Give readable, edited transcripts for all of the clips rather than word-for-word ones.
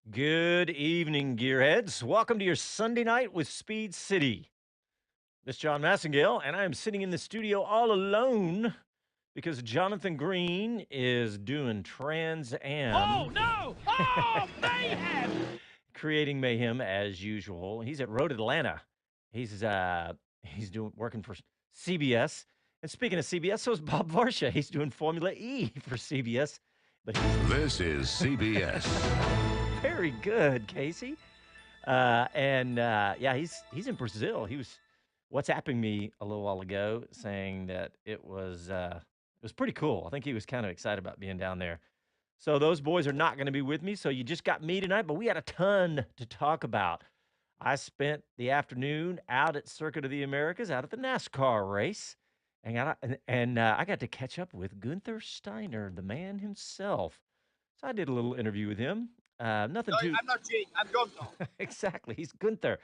Good evening, gearheads. Welcome to your Sunday night with Speed City. This is John Massengale, and I am sitting in the studio all alone because Jonathan Green is doing Trans Oh Am, no! Oh mayhem! creating mayhem as usual. He's at Road Atlanta. He's uh he's doing working for CBS. And speaking of CBS, so is Bob Varsha. He's doing Formula E for CBS. But he's This is CBS. very good, Casey. Yeah, he's in Brazil. He was WhatsApping me a little while ago saying that it was pretty cool. I think he was kind of excited about being down there. So those boys are not going to be with me. So you just got me tonight, but we had a ton to talk about. I spent the afternoon out at Circuit of the Americas, out at the NASCAR race, and I got to catch up with Gunther Steiner, the man himself. So I did a little interview with him. Nothing No, too I'm not Jake. I'm Gonzo. exactly. He's Gunther.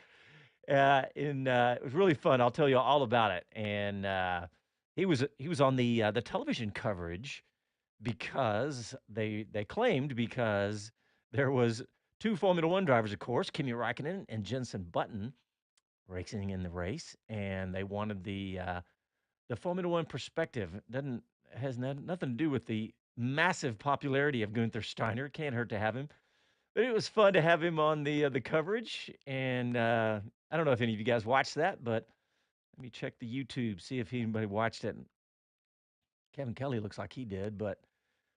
It was really fun. I'll tell you all about it. And he was on the television coverage because they claimed because there was two Formula One drivers, of course, Kimi Räikkönen and Jenson Button, racing in the race, and they wanted the Formula One perspective. Doesn't has nothing to do with the massive popularity of Gunther Steiner. Can't hurt to have him. But it was fun to have him on the coverage, and, I don't know if any of you guys watched that, but let me check the YouTube, see if anybody watched it. Kevin Kelly looks like he did, but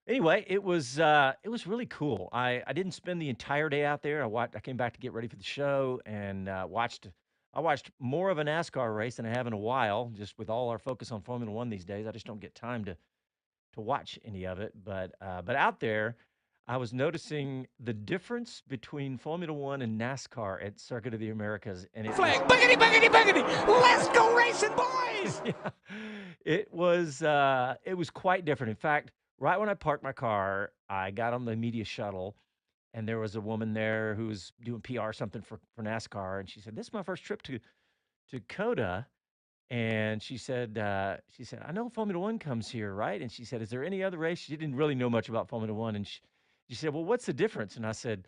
anyway, it was really cool. I didn't spend the entire day out there. I came back to get ready for the show and, I watched more of a NASCAR race than I have in a while, just with all our focus on Formula One these days. I just don't get time to watch any of it. But out there, I was noticing the difference between Formula One and NASCAR at Circuit of the Americas, and it was Flag, biggity, biggity, biggity! Let's go racing, boys! yeah, it was quite different. In fact, right when I parked my car, I got on the media shuttle, and there was a woman there who was doing PR or something for NASCAR, and she said, "This is my first trip to COTA." And she said, "I know Formula One comes here, right?" And she said, "Is there any other race?" She didn't really know much about Formula One, and she said, "Well, what's the difference?" And I said,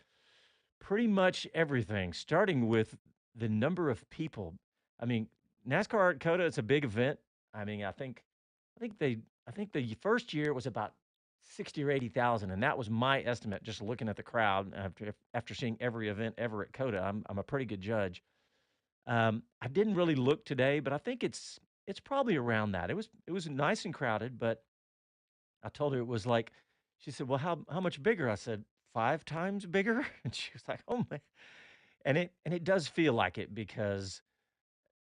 "Pretty much everything, starting with the number of people." I mean, NASCAR at COTA, it's a big event. I mean, I think they, I think the first year was about 60 or 80,000, and that was my estimate. Just looking at the crowd after seeing every event ever at COTA, I'm a pretty good judge. I didn't really look today, but I think it's probably around that. It was nice and crowded, but I told her it was like she said, "Well, how much bigger?" I said, "5 times bigger?" And she was like, "Oh man." And it does feel like it because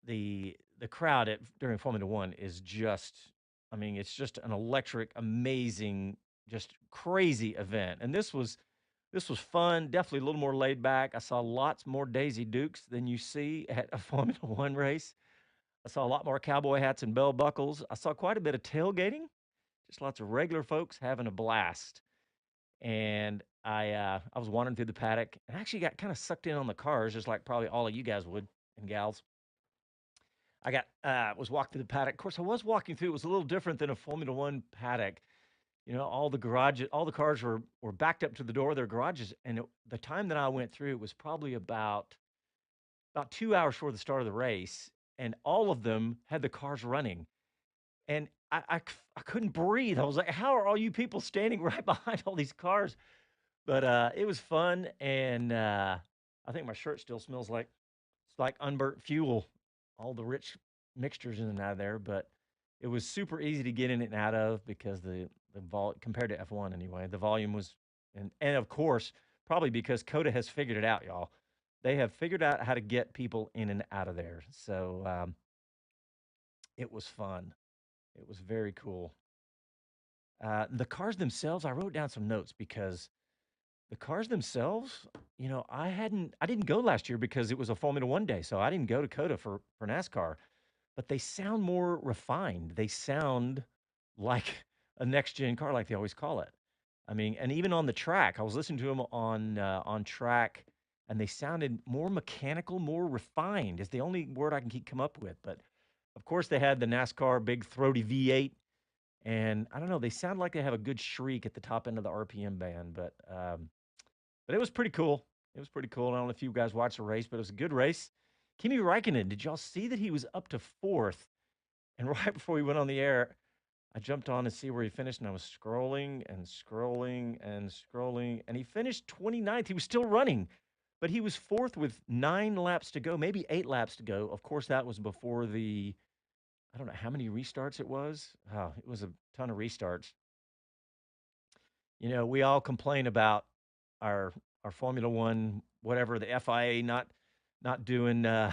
the crowd during Formula 1 is just I mean, it's just an electric, amazing, just crazy event. And this was fun, definitely a little more laid back. I saw lots more Daisy Dukes than you see at a Formula 1 race. I saw a lot more cowboy hats and bell buckles. I saw quite a bit of tailgating, just lots of regular folks having a blast. And I was wandering through the paddock and actually got kind of sucked in on the cars, just like probably all of you guys would and gals. I got was walking through the paddock. Of course, I was walking through. It was a little different than a Formula One paddock. All the cars were backed up to the door of their garages. And the time that I went through, it was probably about 2 hours before the start of the race, and all of them had the cars running. And I couldn't breathe. I was like, "How are all you people standing right behind all these cars?" But it was fun, and I think my shirt still smells like it's like unburnt fuel, all the rich mixtures in and out of there. But it was super easy to get in and out of because compared to F1 anyway, the volume was and of course probably because Coda has figured it out, y'all. They have figured out how to get people in and out of there. So it was fun. It was very cool. The cars themselves, I wrote down some notes because the cars themselves, I didn't go last year because it was a Formula One day, so I didn't go to COTA for NASCAR. But they sound more refined. They sound like a next gen car, like they always call it. I mean, and even on the track, I was listening to them on track, and they sounded more mechanical, more refined. Is the only word I can come up with. But of course, they had the NASCAR big throaty V8, and I don't know. They sound like they have a good shriek at the top end of the RPM band, but it was pretty cool. It was pretty cool. I don't know if you guys watched the race, but it was a good race. Kimi Räikkönen, did y'all see that he was up to fourth? And right before we went on the air, I jumped on to see where he finished, and I was scrolling and scrolling and scrolling, and he finished 29th. He was still running, but he was fourth with 9 laps to go, maybe 8 laps to go. Of course, that was before the, I don't know how many restarts it was. Oh, it was a ton of restarts. We all complain about our our Formula One, whatever the FIA not doing not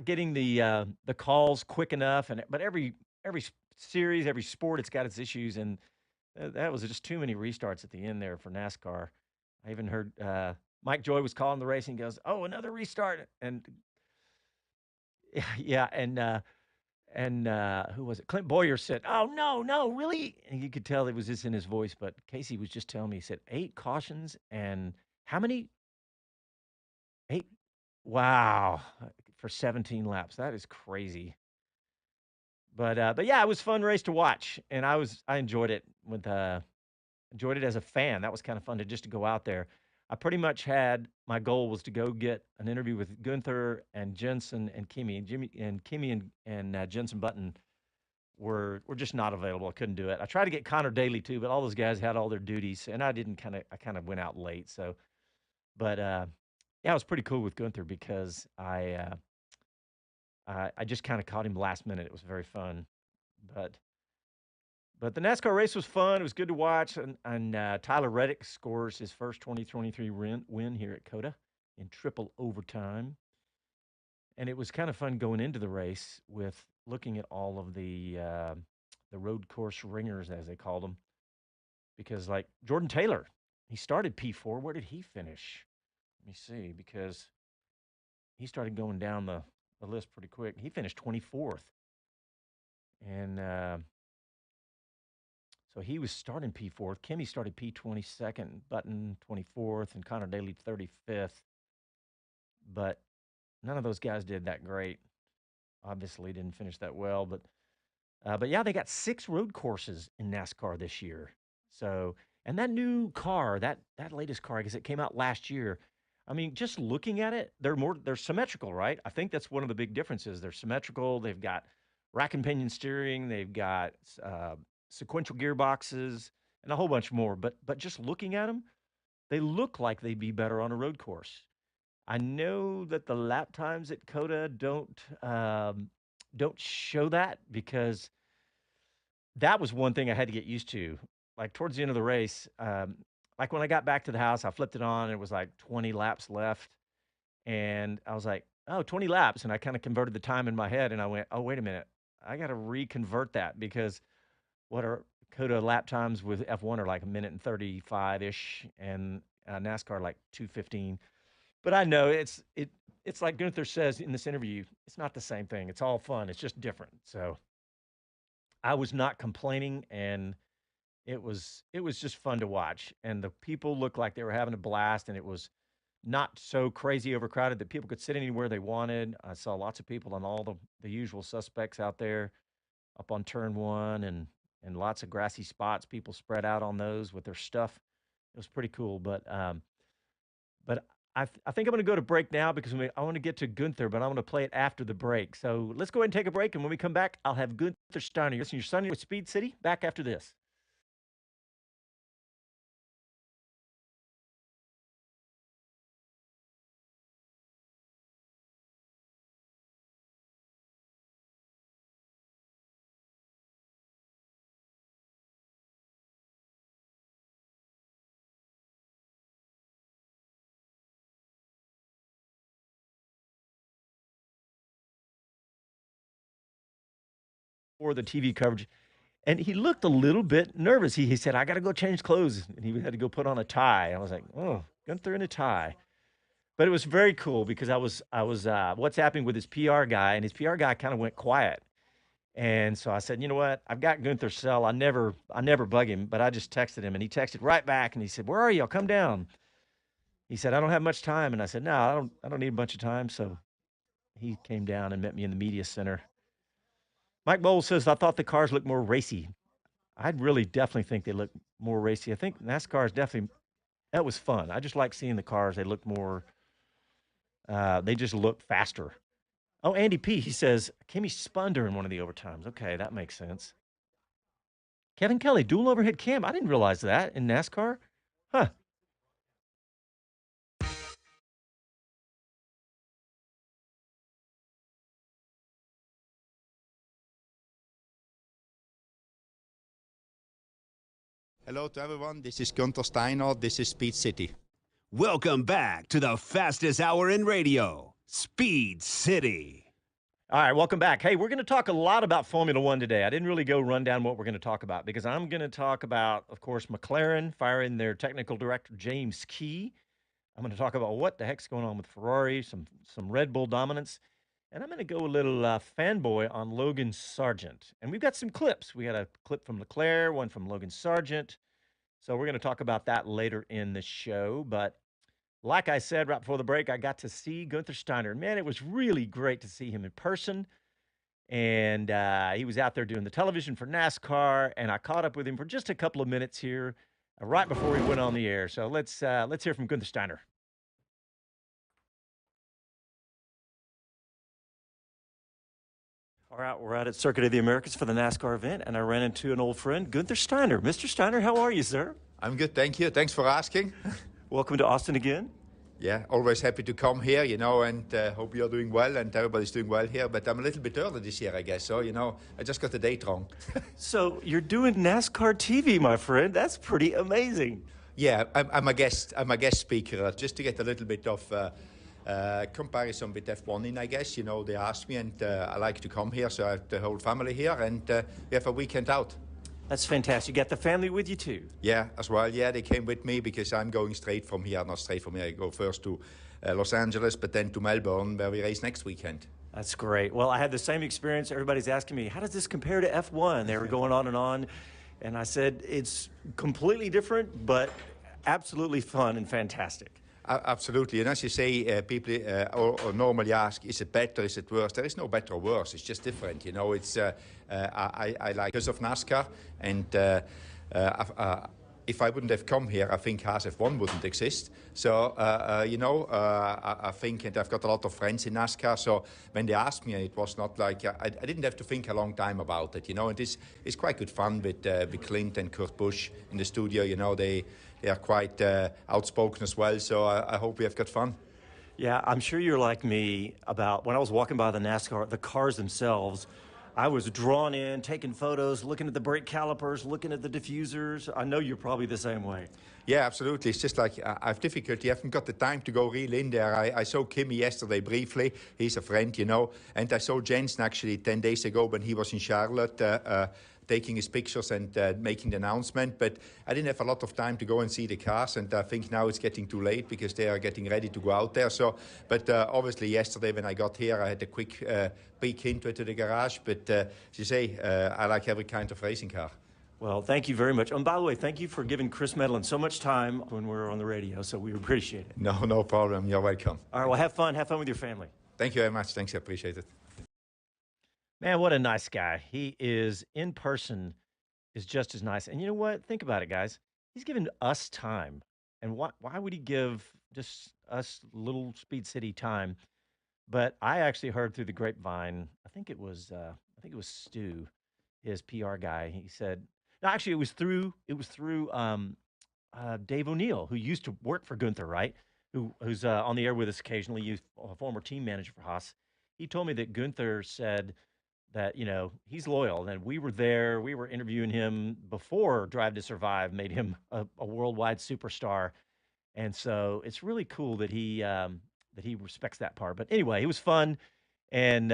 getting the calls quick enough, but every series, every sport, it's got its issues, and that was just too many restarts at the end there for NASCAR. I even heard Mike Joy was calling the race and he goes, "Oh, another restart," and yeah, and who was it? Clint Boyer said, "Oh no, no, really?" And you could tell it was just in his voice. But Casey was just telling me, he said 8 cautions and how many? 8. Wow, for 17 laps. That is crazy. But yeah, it was a fun race to watch, and I enjoyed it enjoyed it as a fan. That was kind of fun to go out there. I pretty much had my goal was to go get an interview with Gunther and Jensen and Kimi. Kimi and Jensen Button were just not available. I couldn't do it. I tried to get Connor Daly too, but all those guys had all their duties, and I kind of went out late. So, but yeah, it was pretty cool with Gunther because I just kind of caught him last minute. It was very fun, but but the NASCAR race was fun. It was good to watch, and Tyler Reddick scores his first 2023 win here at COTA in triple overtime, and it was kind of fun going into the race with looking at all of the road course ringers, as they called them, because like Jordan Taylor, he started P4. Where did he finish? Let me see, because he started going down the list pretty quick. He finished 24th, and so he was starting P4th. Kimmy started P22nd, Button 24th, and Connor Daly 35th. But none of those guys did that great. Obviously, didn't finish that well. But yeah, they got 6 road courses in NASCAR this year. So, and that new car, that latest car, because it came out last year. I mean, just looking at it, they're symmetrical, right? I think that's one of the big differences. They're symmetrical. They've got rack and pinion steering. They've got sequential gearboxes and a whole bunch more. But just looking at them, they look like they'd be better on a road course. I know that the lap times at COTA don't show that because that was one thing I had to get used to. Like towards the end of the race, like when I got back to the house, I flipped it on. And it was like 20 laps left, and I was like, "Oh, 20 laps," and I kind of converted the time in my head, and I went, "Oh, wait a minute, I got to reconvert that because what are COTA lap times with F1 are like a minute and 35 ish, and NASCAR like 2:15." But I know it's like Gunther says in this interview, it's not the same thing. It's all fun. It's just different. So I was not complaining, and it was just fun to watch. And the people looked like they were having a blast, and it was not so crazy overcrowded that people could sit anywhere they wanted. I saw lots of people on all the usual suspects out there up on turn one and lots of grassy spots. People spread out on those with their stuff. It was pretty cool. But I think I'm going to go to break now because I want to get to Gunther, but I want to play it after the break. So let's go ahead and take a break. And when we come back, I'll have Gunther Steiner. You're listening to Sunday with Speed City. Back after this. For the TV coverage, and he looked a little bit nervous. He said, "I got to go change clothes," and he had to go put on a tie. I was like, "Oh, Gunther in a tie." But it was very cool because I was WhatsApping with his PR guy, and his PR guy kind of went quiet. And so I said, "You know what? I've got Gunther's cell. I never bug him, but I just texted him, and he texted right back, and he said, 'Where are you? I'll come down.'" He said, "I don't have much time," and I said, "No, I don't need a bunch of time." So he came down and met me in the media center. Mike Bowles says, "I thought the cars looked more racy." I'd really definitely think they look more racy. I think NASCAR is definitely. That was fun. I just like seeing the cars. They look more. They just look faster. Oh, Andy P. He says Kimmy spun during one of the overtimes. Okay, that makes sense. Kevin Kelly, dual overhead cam. I didn't realize that in NASCAR. Huh. Hello to everyone. This is Gunther Steiner. This is Speed City. Welcome back to the fastest hour in radio, Speed City. All right, welcome back. Hey, we're going to talk a lot about Formula One today. I didn't really go run down what we're going to talk about because I'm going to talk about, of course, McLaren firing their technical director, James Key. I'm going to talk about what the heck's going on with Ferrari, some Red Bull dominance, and I'm going to go a little fanboy on Logan Sargent. And we've got some clips. We got a clip from Leclerc, one from Logan Sargent. So we're going to talk about that later in the show. But like I said right before the break, I got to see Gunther Steiner. Man, it was really great to see him in person. And he was out there doing the television for NASCAR, and I caught up with him for just a couple of minutes here, right before he went on the air. So let's hear from Gunther Steiner. All right, we're out at Circuit of the Americas for the NASCAR event, and I ran into an old friend, Gunther Steiner. Mr. Steiner, how are you, sir? I'm good, thank you. Thanks for asking. Welcome to Austin again. Yeah, always happy to come here, and hope you're doing well and everybody's doing well here. But I'm a little bit early this year, I guess. So, I just got the date wrong. So you're doing NASCAR TV, my friend. That's pretty amazing. Yeah, I'm a guest. I'm a guest speaker, just to get a little bit of comparison with F1 in, I guess. They asked me, and I like to come here, so I have the whole family here, and we have a weekend out. That's fantastic. You got the family with you too? Yeah, as well. Yeah, they came with me because I'm going straight from here. Not straight from here. I go first to Los Angeles, but then to Melbourne, where we race next weekend. That's great. Well, I had the same experience. Everybody's asking me, how does this compare to F1? They were going on. And I said, it's completely different, but absolutely fun and fantastic. Absolutely. And as you say, people or normally ask, is it better, is it worse? There is no better or worse. It's just different. It's I like because of NASCAR. And if I wouldn't have come here, I think Haas F1 wouldn't exist. So, I think, and I've got a lot of friends in NASCAR. So when they asked me, it was not like, I didn't have to think a long time about it, and it's quite good fun with Clint and Kurt Busch in the studio. They are quite outspoken as well, so I hope we have got fun. Yeah, I'm sure you're like me about when I was walking by the NASCAR, the cars themselves, I was drawn in, taking photos, looking at the brake calipers, looking at the diffusers. I know you're probably the same way. Yeah, absolutely. It's just like I have difficulty. I haven't got the time to go real in there. I saw Kimi yesterday briefly. He's a friend, And I saw Jensen actually 10 days ago when he was in Charlotte taking his pictures and making the announcement. But I didn't have a lot of time to go and see the cars. And I think now it's getting too late because they are getting ready to go out there. So, but obviously yesterday when I got here, I had a quick peek into the garage. But as you say, I like every kind of racing car. Well, thank you very much. And by the way, thank you for giving Chris Medlin so much time when we were on the radio, so we appreciate it. No problem. You're welcome. All right, well, have fun. Have fun with your family. Thank you very much. Thanks, I appreciate it. Man, what a nice guy. He is in person is just as nice. And you know what? Think about it, guys. He's given us time. And why would he give just us little Speed City time? But I actually heard through the grapevine, I think it was Stu, his PR guy. He said, no, actually it was through Dave O'Neill, who used to work for Gunther, right? Who's on the air with us occasionally. He's a former team manager for Haas. He told me that Gunther said that he's loyal, and we were there. We were interviewing him before Drive to Survive made him a worldwide superstar, and so it's really cool that he respects that part. But anyway, it was fun, and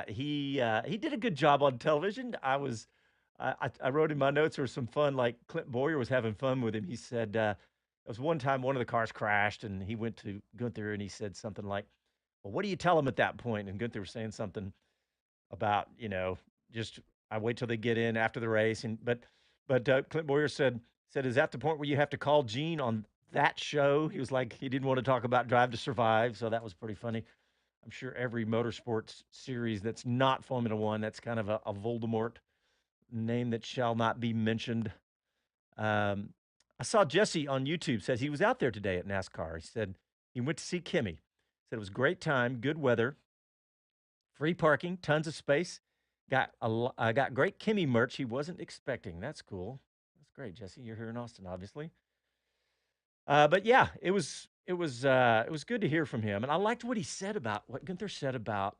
he did a good job on television. I wrote in my notes there was some fun, like Clint Boyer was having fun with him. He said there was one time one of the cars crashed, and he went to Gunther and he said something like, "Well, what do you tell him at that point?" And Gunther was saying something about just I wait till they get in after the race, and but Clint Boyer said is that the point where you have to call Gene on that show? He was like he didn't want to talk about Drive to Survive, so that was pretty funny. I'm sure every motorsports series that's not Formula One, that's kind of a Voldemort name that shall not be mentioned. Um, I saw Jesse on YouTube says he was out there today at NASCAR. He said he went to see Kimmy. Said it was a great time, good weather, free parking, tons of space. Got great Kimmy merch he wasn't expecting. That's cool. That's great, Jesse. You're here in Austin, obviously. But yeah, it was good to hear from him, and I liked what Gunther said about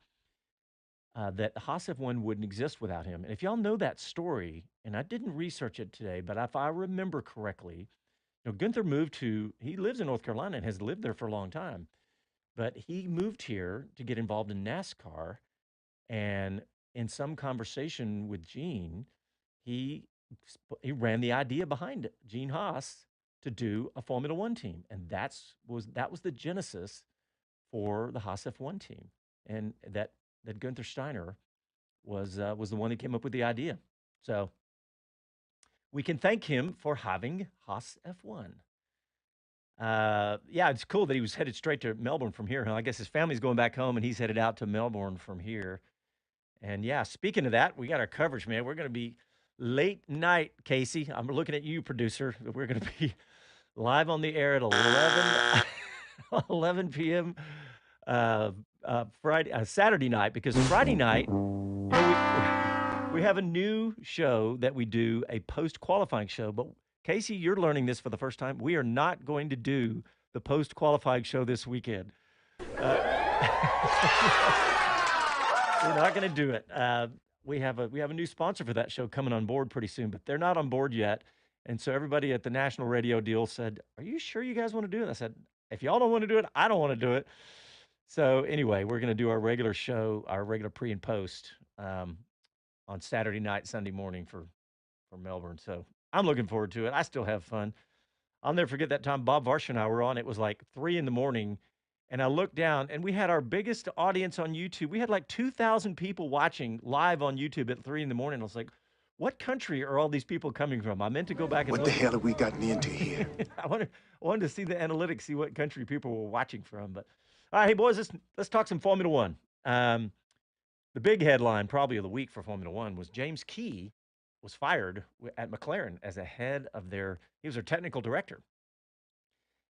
that Haas F1 wouldn't exist without him. And if y'all know that story, and I didn't research it today, but if I remember correctly, Gunther he lives in North Carolina and has lived there for a long time, but he moved here to get involved in NASCAR. And in some conversation with Gene, he he ran the idea behind Gene Haas to do a Formula One team, and that was the genesis for the Haas F1 team, and that Gunther Steiner was the one that came up with the idea. So we can thank him for having Haas F1. Yeah, it's cool that he was headed straight to Melbourne from here. Huh? I guess his family's going back home, and he's headed out to Melbourne from here. And yeah, speaking of that, we got our coverage, man. We're going to be late night, Casey. I'm looking at you, producer. We're going to be live on the air at 11 p.m. Saturday night, because Friday night, we have a new show that we do, a post qualifying show. But Casey, you're learning this for the first time. We are not going to do the post qualifying show this weekend. We're not going to do it. We have a new sponsor for that show coming on board pretty soon, but they're not on board yet. And so everybody at the national radio deal said, "Are you sure you guys want to do it?" I said, "If y'all don't want to do it, I don't want to do it." So anyway, we're going to do our regular show, our regular pre and post on Saturday night, Sunday morning for Melbourne. So I'm looking forward to it. I still have fun. I'll never forget that time Bob Varsha and I were on. It was like 3 in the morning. And I looked down, and we had our biggest audience on YouTube. We had like 2,000 people watching live on YouTube at 3 in the morning. I was like, what country are all these people coming from? I meant to go back and What look. the hell have we gotten into here? I wanted to see the analytics, see what country people were watching from. But all right, hey boys, let's talk some Formula One. The big headline probably of the week for Formula One was James Key was fired at McLaren as he was their technical director.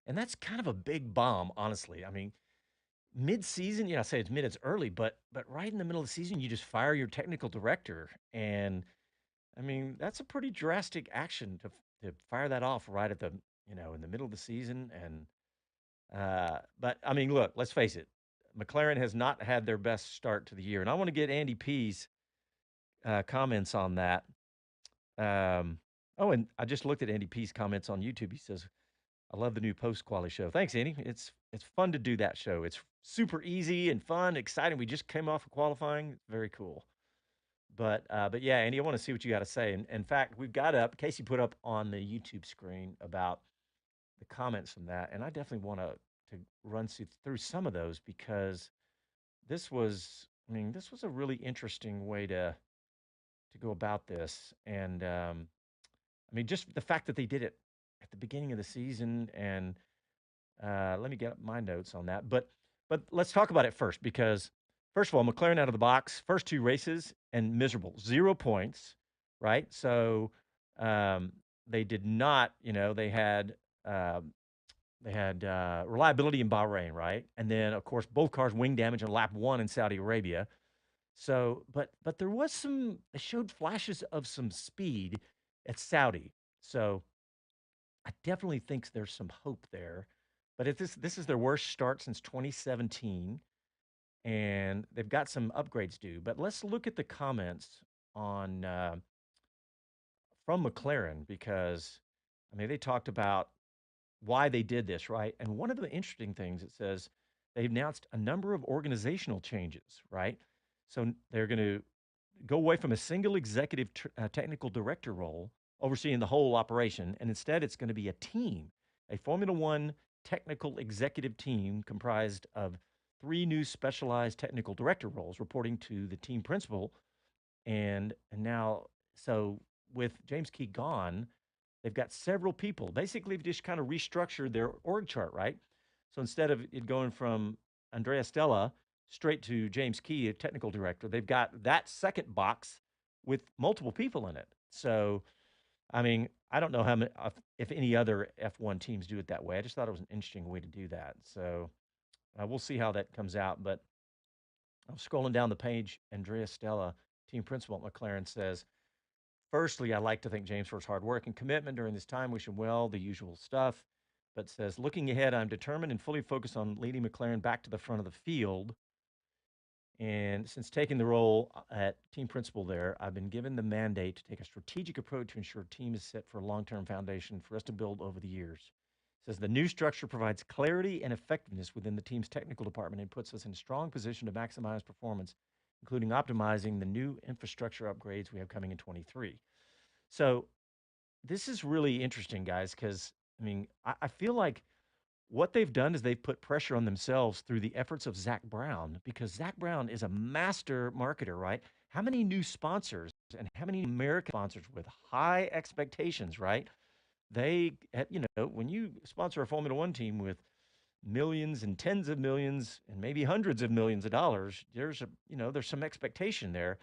And that's kind of a big bomb, honestly. I mean, mid-season, I say it's early, but right in the middle of the season, you just fire your technical director, and I mean that's a pretty drastic action to fire that off right at the in the middle of the season. And but I mean, look, let's face it, McLaren has not had their best start to the year, and I want to get Andy P's comments on that. Oh, and I just looked at Andy P's comments on YouTube. He says, I love the new post quality show. Thanks, Andy. It's fun to do that show. It's super easy and fun, exciting. We just came off of qualifying. It's very cool. But yeah, Andy, I want to see what you got to say. And in fact, we've got up. Casey put up on the YouTube screen about the comments from that, and I definitely want to run through some of those because this was a really interesting way to go about this. And I mean, just the fact that they did it at the beginning of the season, and let me get up my notes on that. But let's talk about it first because first of all, McLaren out of the box, first 2 races and miserable, 0 points, right? So they did not, they had reliability in Bahrain, right? And then of course both cars wing damage in lap 1 in Saudi Arabia. So, but there was they showed flashes of some speed at Saudi. So I definitely think there's some hope there. But this is their worst start since 2017, and they've got some upgrades due. But let's look at the comments on from McLaren because I mean they talked about why they did this, right? And one of the interesting things it says they've announced a number of organizational changes, right? So they're going to go away from a single executive technical director role overseeing the whole operation, and instead it's going to be a team, a Formula One technical executive team comprised of 3 new specialized technical director roles reporting to the team principal. And now, so with James Key gone, they've got several people. Basically, they've just kind of restructured their org chart, right? So instead of it going from Andrea Stella straight to James Key, a technical director, they've got that second box with multiple people in it. So, I mean, I don't know how many, if any other F1 teams do it that way. I just thought it was an interesting way to do that. So we'll see how that comes out. But I'm scrolling down the page. Andrea Stella, team principal at McLaren, says, firstly, I'd like to thank James for his hard work and commitment during this time. Wish him well, the usual stuff. But says, looking ahead, I'm determined and fully focused on leading McLaren back to the front of the field. And since taking the role at team principal there, I've been given the mandate to take a strategic approach to ensure team is set for a long-term foundation for us to build over the years. It says the new structure provides clarity and effectiveness within the team's technical department and puts us in a strong position to maximize performance, including optimizing the new infrastructure upgrades we have coming in 23. So this is really interesting, guys, because I mean, I feel like what they've done is they've put pressure on themselves through the efforts of Zach Brown because Zach Brown is a master marketer, right? How many new sponsors and how many American sponsors with high expectations, right? When you sponsor a Formula One team with millions and tens of millions and maybe hundreds of millions of dollars, there's some expectation there.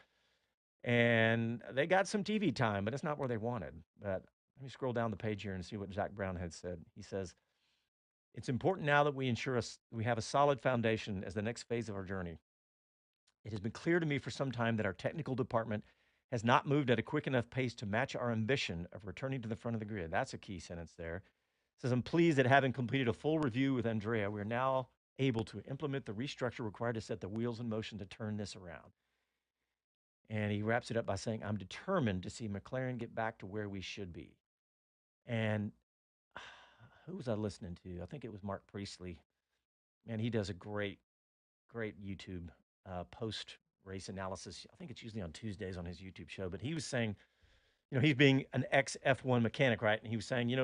And they got some TV time, but it's not where they wanted. But let me scroll down the page here and see what Zach Brown had said. He says, it's important now that we ensure we have a solid foundation as the next phase of our journey. It has been clear to me for some time that our technical department has not moved at a quick enough pace to match our ambition of returning to the front of the grid. That's a key sentence there. It says, I'm pleased that having completed a full review with Andrea, we are now able to implement the restructure required to set the wheels in motion to turn this around. And he wraps it up by saying, I'm determined to see McLaren get back to where we should be. And who was I listening to? I think it was Mark Priestley. Man, he does a great YouTube post race analysis. I think it's usually on Tuesdays on his YouTube show. But he was saying, he's being an ex F1 mechanic, right? And he was saying,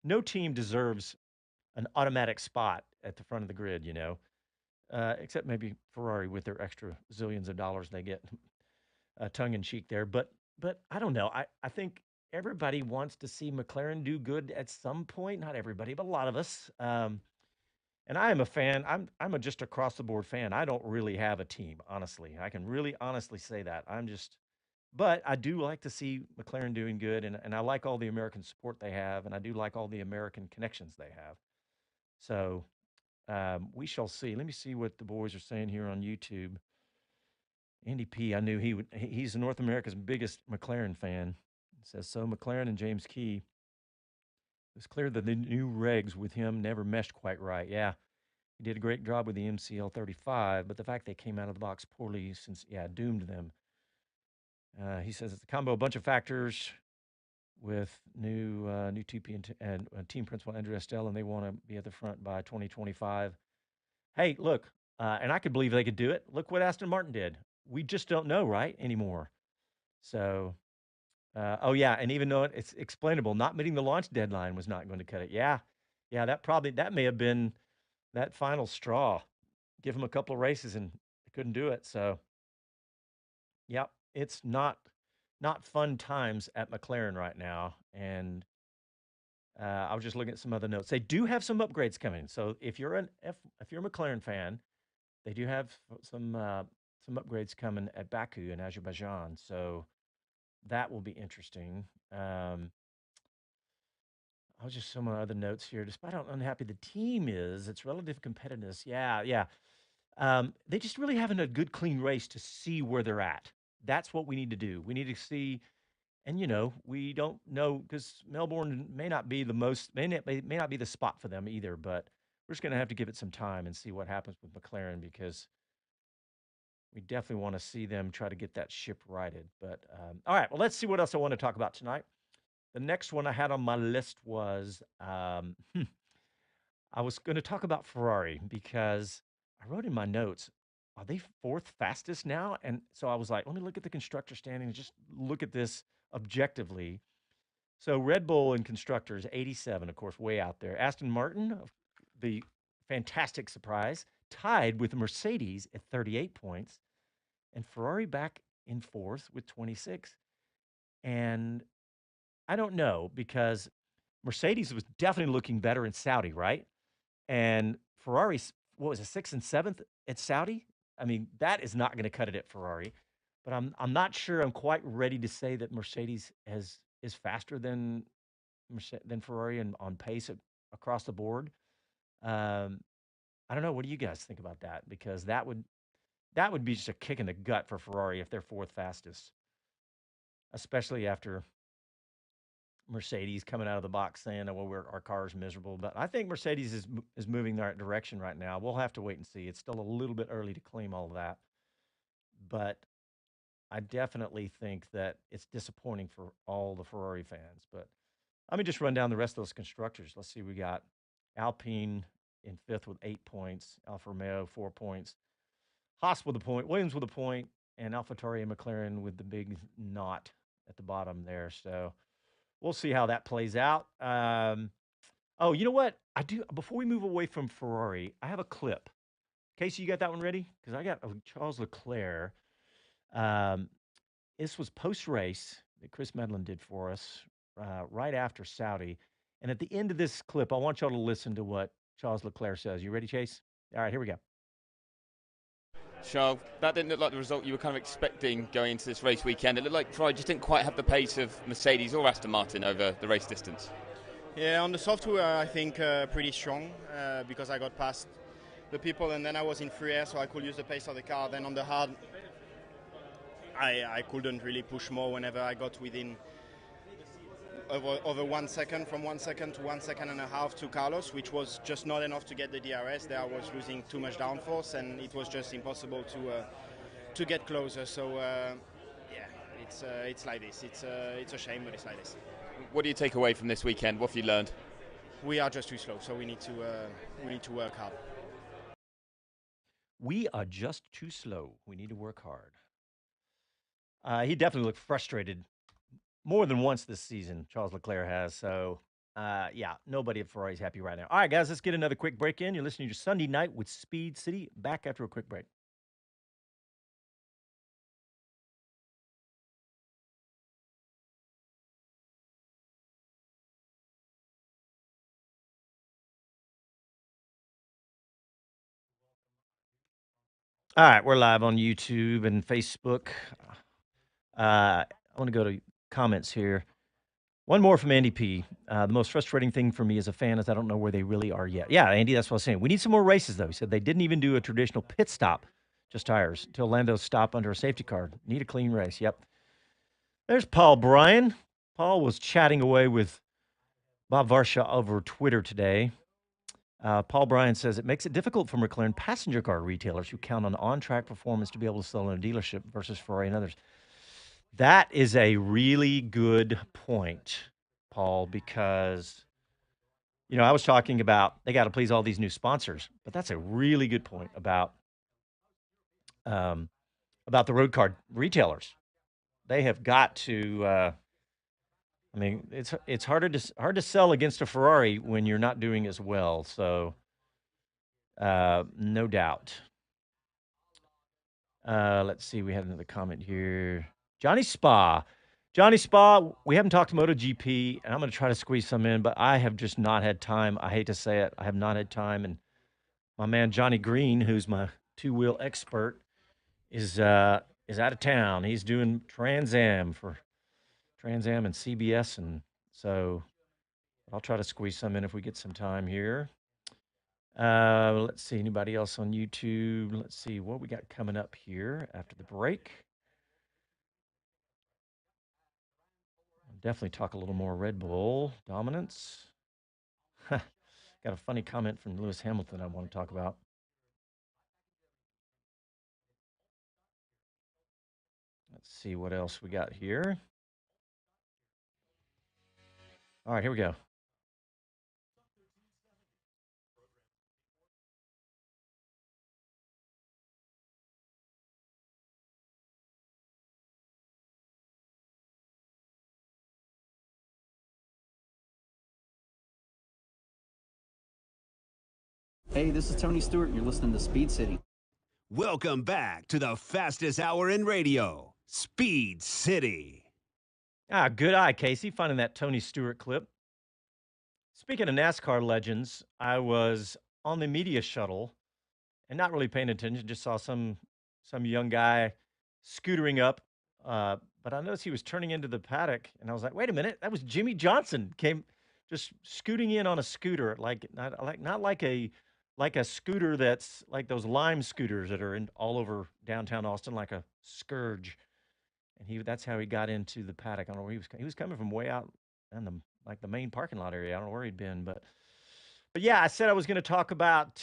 no team deserves an automatic spot at the front of the grid, except maybe Ferrari with their extra zillions of dollars they get, tongue in cheek there. But I don't know. I think everybody wants to see McLaren do good at some point. Not everybody, but a lot of us. And I am a fan. I'm a just across the board fan. I don't really have a team, honestly. I can really honestly say that. But I do like to see McLaren doing good, and I like all the American support they have, and I do like all the American connections they have. So we shall see. Let me see what the boys are saying here on YouTube. Andy P, I knew he's North America's biggest McLaren fan. It says so. McLaren and James Key. It's clear that the new regs with him never meshed quite right. Yeah, he did a great job with the MCL 35, but the fact they came out of the box poorly doomed them. He says it's a combo, a bunch of factors with new TP and team principal Andrea Estelle, and they want to be at the front by 2025. Hey, look, and I could believe they could do it. Look what Aston Martin did. We just don't know, right, anymore. So, oh yeah, and even though it's explainable, not meeting the launch deadline was not going to cut it. Yeah, that may have been that final straw. Give them a couple of races and they couldn't do it. So, yep, it's not fun times at McLaren right now. And I was just looking at some other notes. They do have some upgrades coming. So if you're if you're a McLaren fan, they do have some upgrades coming at Baku in Azerbaijan. So that will be interesting. I was just some other notes here. Despite how unhappy the team is, its relative competitiveness. Yeah. They just really haven't a good, clean race to see where they're at. That's what we need to do. We need to see, and we don't know because Melbourne may not be the spot for them either. But we're just going to have to give it some time and see what happens with McLaren because we definitely want to see them try to get that ship righted. But all right, well, let's see what else I want to talk about tonight. The next one I had on my list was I was going to talk about Ferrari because I wrote in my notes, are they fourth fastest now? And so I was like, let me look at the constructor standing and just look at this objectively. So Red Bull in constructors, 87, of course, way out there. Aston Martin, the fantastic surprise, tied with Mercedes at 38 points, and Ferrari back in fourth with 26. And I don't know because Mercedes was definitely looking better in Saudi, right? And Ferrari's, what was it, sixth and seventh at Saudi? I mean, that is not going to cut it at Ferrari. But I'm not sure I'm quite ready to say that Mercedes is faster than than Ferrari on pace across the board. Um, I don't know. What do you guys think about that? Because that would be just a kick in the gut for Ferrari if they're fourth fastest, especially after Mercedes coming out of the box saying, "Oh, well, our car is miserable." But I think Mercedes is moving the right direction right now. We'll have to wait and see. It's still a little bit early to claim all of that, but I definitely think that it's disappointing for all the Ferrari fans. But let me just run down the rest of those constructors. Let's see. We got Alpine in fifth with 8 points, Alfa Romeo 4 points, Haas with a point, Williams with a point, and AlphaTauri and McLaren with the big knot at the bottom there. So we'll see how that plays out. Oh, you know what? I do. Before we move away from Ferrari, I have a clip. Casey, you got that one ready? Because I got Charles Leclerc. Um, this was post race that Chris Medlin did for us right after Saudi. And at the end of this clip, I want y'all to listen to what Charles Leclerc says. You ready, Chase? All right, here we go. Charles, that didn't look like the result you were kind of expecting going into this race weekend. It looked like Ferrari just didn't quite have the pace of Mercedes or Aston Martin over the race distance. Yeah, on the software I think pretty strong because I got past the people and then I was in free air so I could use the pace of the car. Then on the hard I couldn't really push more whenever I got within over 1 second, from 1 second to 1.5 seconds to Carlos, which was just not enough to get the DRS. There I was losing too much downforce and it was just impossible to get closer. So yeah, it's like this. It's a shame, but it's like this. What do you take away from this weekend? What have you learned? We are just too slow, so we need to work hard. We are just too slow. We need to work hard. He definitely looked frustrated more than once this season, Charles Leclerc has. So, yeah, nobody at Ferrari's happy right now. All right, guys, let's get another quick break in. You're listening to Sunday Night with Speed City. Back after a quick break. All right, we're live on YouTube and Facebook. I want to go to comments here. One more from Andy P. The most frustrating thing for me as a fan is I don't know where they really are yet. Yeah, Andy, that's what I was saying. We need some more races, though. He said they didn't even do a traditional pit stop, just tires, until Lando's stop under a safety car. Need a clean race. Yep. There's Paul Bryan. Paul was chatting away with Bob Varsha over Twitter today. Paul Bryan says it makes it difficult for McLaren passenger car retailers who count on track performance to be able to sell in a dealership versus Ferrari and others. That is a really good point, Paul, because, I was talking about they got to please all these new sponsors, but that's a really good point about the road car retailers. They have got to. It's hard to sell against a Ferrari when you're not doing as well. So, no doubt. Let's see. We had another comment here. Johnny Spa, we haven't talked MotoGP, and I'm going to try to squeeze some in, but I have just not had time. I hate to say it. I have not had time. And my man, Johnny Green, who's my two-wheel expert, is out of town. He's doing Trans Am and CBS. And so I'll try to squeeze some in if we get some time here. Let's see. Anybody else on YouTube? Let's see what we got coming up here after the break. Definitely talk a little more Red Bull dominance. Got a funny comment from Lewis Hamilton I want to talk about. Let's see what else we got here. All right, here we go. Hey, this is Tony Stewart, and you're listening to Speed City. Welcome back to the fastest hour in radio, Speed City. Good eye, Casey, finding that Tony Stewart clip. Speaking of NASCAR legends, I was on the media shuttle and not really paying attention, just saw some young guy scootering up, but I noticed he was turning into the paddock, and I was like, wait a minute, that was Jimmy Johnson. just scooting in on a scooter, not like a scooter that's like those Lime scooters that are in all over downtown Austin, like a Scourge. And that's how he got into the paddock. I don't know where he was coming from way out in the main parking lot area. I don't know where he'd been, but yeah, I said I was going to talk about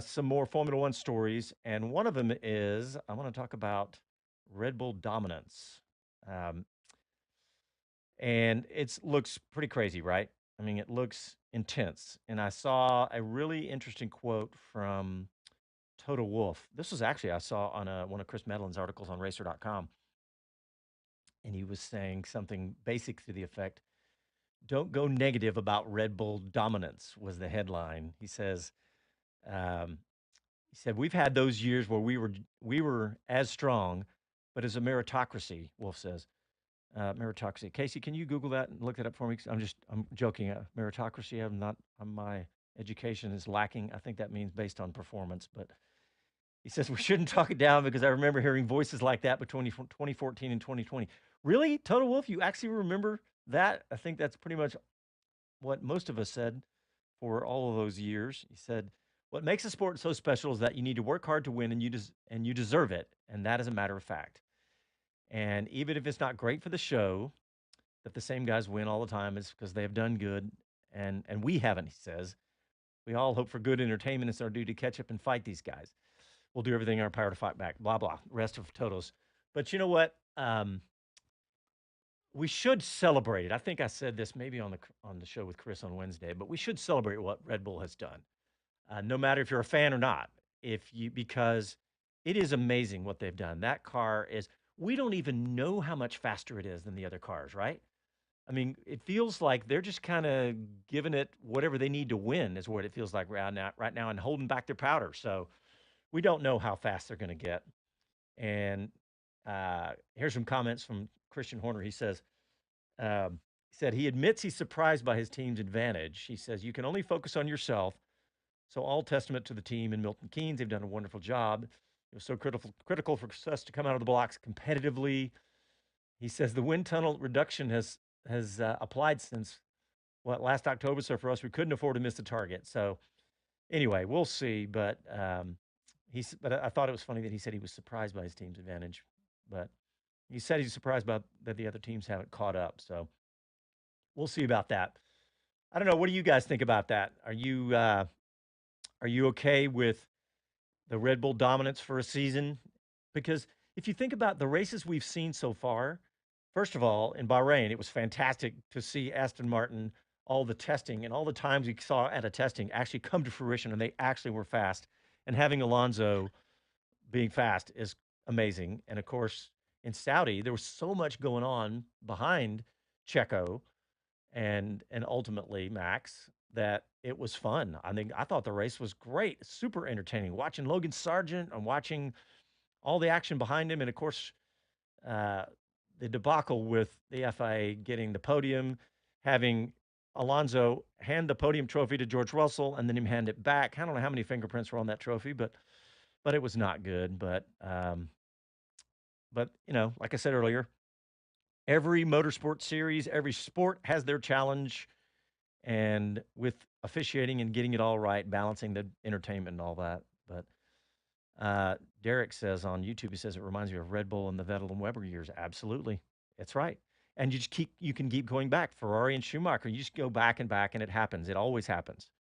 some more Formula One stories, and one of them is I want to talk about Red Bull dominance. Um, and it looks pretty crazy, right? I mean, it looks intense. And I saw a really interesting quote from Toto Wolff. This was actually I saw on one of Chris Medlin's articles on Racer.com, and he was saying something basic to the effect: "Don't go negative about Red Bull dominance." Was the headline. Um, he said we've had those years where we were as strong, but as a meritocracy. Wolf says. Meritocracy. Casey, can you Google that and look that up for me? 'Cause I'm joking. Meritocracy. My education is lacking. I think that means based on performance. But he says we shouldn't talk it down because I remember hearing voices like that between 2014 and 2020. Really, Total Wolf? You actually remember that? I think that's pretty much what most of us said for all of those years. He said, "What makes a sport so special is that you need to work hard to win, and you deserve it, and that is a matter of fact. And even if it's not great for the show, that the same guys win all the time is because they have done good, and we haven't," he says. "We all hope for good entertainment. It's our duty to catch up and fight these guys. We'll do everything in our power to fight back." Blah blah. Rest of Totos. But you know what? We should celebrate it. I think I said this maybe on the show with Chris on Wednesday, but we should celebrate what Red Bull has done, no matter if you're a fan or not. Because it is amazing what they've done. That car is. We don't even know how much faster it is than the other cars, right? I mean, it feels like they're just kind of giving it whatever they need to win is what it feels like right now, and holding back their powder. So we don't know how fast they're going to get. And here's some comments from Christian Horner. He said he admits he's surprised by his team's advantage. He says you can only focus on yourself. So all testament to the team and Milton Keynes. They've done a wonderful job. It was so critical for us to come out of the blocks competitively. He says the wind tunnel reduction has applied since last October. So for us, we couldn't afford to miss the target. So anyway, we'll see. But but I thought it was funny that he said he was surprised by his team's advantage. But he said he's surprised about that the other teams haven't caught up. So we'll see about that. I don't know. What do you guys think about that? Are you okay with the Red Bull dominance for a season? Because if you think about the races we've seen so far, first of all, in Bahrain, it was fantastic to see Aston Martin, all the testing and all the times we saw at a testing actually come to fruition, and they actually were fast. And having Alonso being fast is amazing. And of course, in Saudi, there was so much going on behind Checo and ultimately Max that it was fun. I thought the race was great, super entertaining. Watching Logan Sargent and watching all the action behind him, and of course, uh, the debacle with the FIA getting the podium, having Alonso hand the podium trophy to George Russell, and then him hand it back. I don't know how many fingerprints were on that trophy, but it was not good. But like I said earlier, every motorsport series, every sport has their challenge, and with officiating and getting it all right, balancing the entertainment and all that. But Derek says on YouTube, he says it reminds me of Red Bull and the Vettel and Weber years. Absolutely, it's right. And you can keep going back. Ferrari and Schumacher, you just go back, and it happens. It always happens.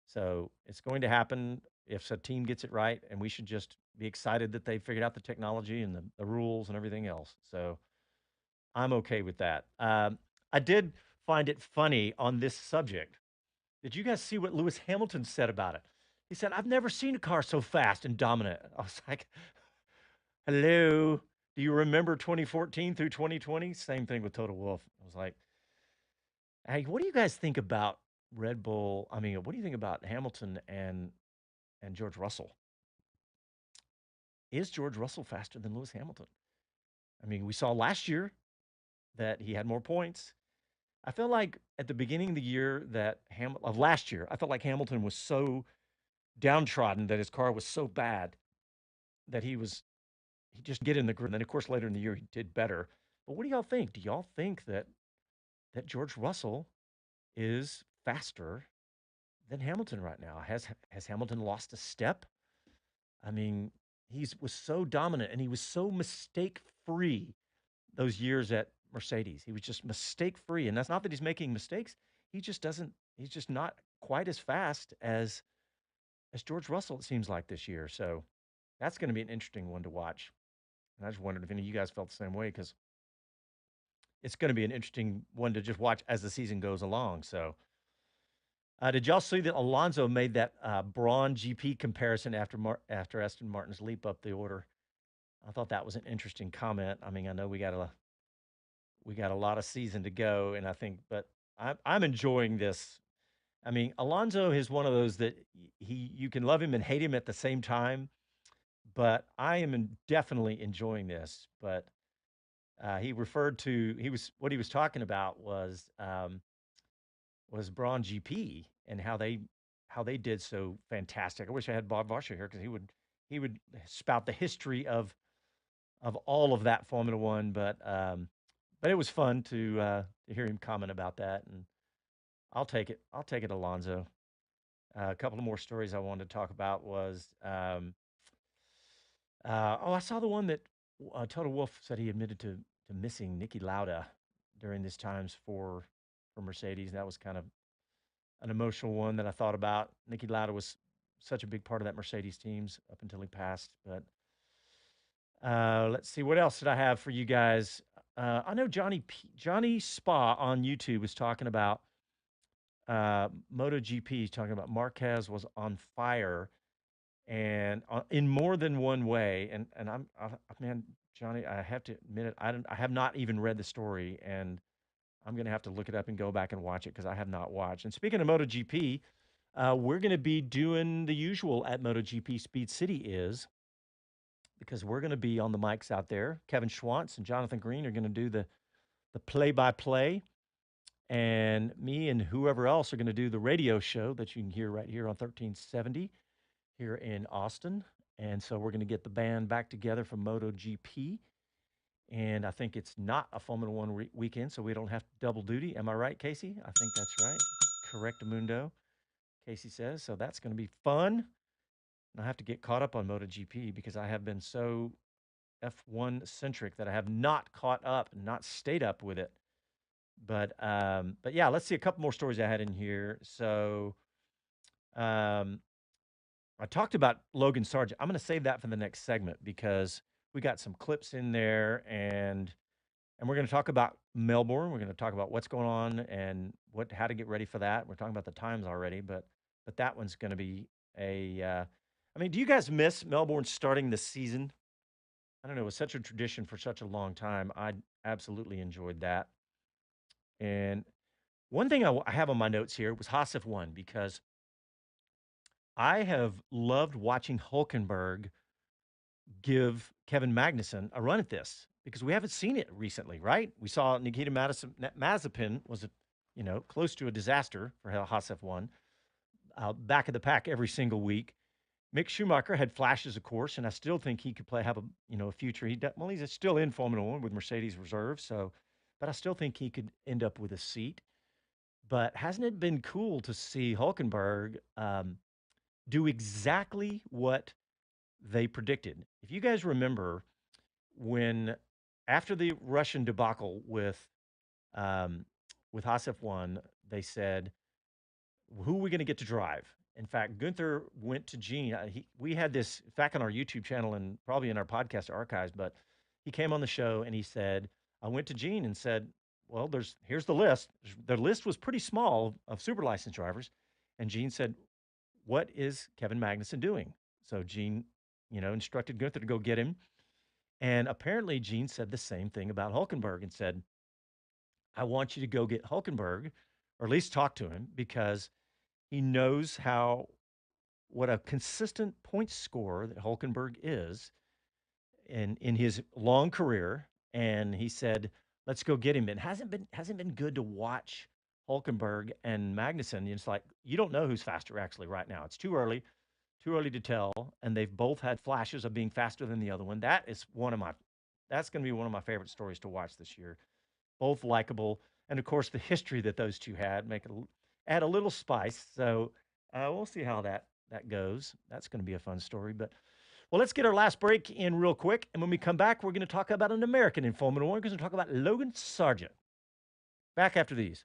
So it's going to happen if a team gets it right, and we should just be excited that they figured out the technology and the rules and everything else. So I'm okay with that. I did find it funny on this subject. Did you guys see what Lewis Hamilton said about it? He said, "I've never seen a car so fast and dominant." I was like, hello. Do you remember 2014 through 2020? Same thing with Total Wolf. I was like, hey, what do you guys think about Red Bull? I mean, what do you think about Hamilton and George Russell? Is George Russell faster than Lewis Hamilton? I mean, we saw last year that he had more points. I felt like at the beginning of the year of last year, I felt like Hamilton was so downtrodden that his car was so bad that he just get in the groove. And then of course later in the year he did better. But what do y'all think? Do y'all think that George Russell is faster than Hamilton right now. Has Hamilton lost a step? I mean, was so dominant and he was so mistake free those years at Mercedes. He was just mistake free, and that's not that he's making mistakes. He just doesn't. He's just not quite as fast as George Russell. It seems like this year. So that's going to be an interesting one to watch. And I just wondered if any of you guys felt the same way because it's going to be an interesting one to just watch as the season goes along. So, did y'all see that Alonso made that Braun GP comparison after Aston Martin's leap up the order? I thought that was an interesting comment. I mean, I know we got a lot of season to go, and I think, but I'm enjoying this. I mean, Alonso is one of those that you can love him and hate him at the same time, but I am definitely enjoying this. But he referred to what he was talking about was Braun GP and how they did so fantastic. I wish I had Bob Varsha here because he would spout the history of all of that Formula One, but it was fun to hear him comment about that, and I'll take it. I'll take it, Alonso. A couple of more stories I wanted to talk about was I saw the one that Toto Wolff said he admitted to missing Nicky Lauda during these times for Mercedes. That was kind of an emotional one that I thought about. Nicky Lauda was such a big part of that Mercedes teams up until he passed. But let's see, what else did I have for you guys? I know Johnny Spa on YouTube was talking about MotoGP. He's talking about Marquez was on fire and in more than one way. And man, Johnny, I have to admit it, I have not even read the story, and I'm gonna have to look it up and go back and watch it because I have not watched. And speaking of MotoGP, we're gonna be doing the usual at MotoGP Speed City because we're gonna be on the mics out there. Kevin Schwantz and Jonathan Green are gonna do the play-by-play, and me and whoever else are gonna do the radio show that you can hear right here on 1370 here in Austin. And so we're going to get the band back together from MotoGP. And I think it's not a Formula One weekend, so we don't have double duty. Am I right, Casey? I think that's right. Correct, Mundo. Casey says. So that's going to be fun. And I have to get caught up on MotoGP because I have been so F1 centric that I have not caught up and not stayed up with it. But yeah, let's see a couple more stories I had in here. So um, I talked about Logan Sargent. I'm going to save that for the next segment because we got some clips in there, and we're going to talk about Melbourne. We're going to talk about what's going on and how to get ready for that. We're talking about the times already, but that one's going to be I mean, do you guys miss Melbourne starting the season? I don't know. It was such a tradition for such a long time. I absolutely enjoyed that. And one thing I have on my notes here was Haas F1 because I have loved watching Hulkenberg give Kevin Magnussen a run at this because we haven't seen it recently, right? We saw Nikita Mazepin was, close to a disaster for Haas F1, back of the pack every single week. Mick Schumacher had flashes, of course, and I still think he could have a future. He's still in Formula One with Mercedes Reserve, but I still think he could end up with a seat. But hasn't it been cool to see Hulkenberg do exactly what they predicted? If you guys remember, when after the Russian debacle with Haas F1, they said, "Who are we going to get to drive?" In fact, Gunther went to Gene. We had this back on our YouTube channel and probably in our podcast archives, but he came on the show and he said, "I went to Gene and said, well, here's the list. The list was pretty small of super license drivers," and Gene said, "What is Kevin Magnussen doing?" So Gene, instructed Gunther to go get him. And apparently Gene said the same thing about Hulkenberg and said, "I want you to go get Hulkenberg, or at least talk to him, because he knows what a consistent point scorer that Hulkenberg is in his long career." And he said, "Let's go get him." It hasn't been good to watch Hulkenberg and Magnussen. It's like you don't know who's faster actually right now. It's too early to tell, and they've both had flashes of being faster than the other one. That's going to be one of my favorite stories to watch this year. Both likable. and of course the history that those two had add a little spice. So we'll see how that goes. That's going to be a fun story. But well, let's get our last break in real quick, and when we come back, we're going to talk about an American in Formula One. We're going to talk about Logan Sargent. Back after these.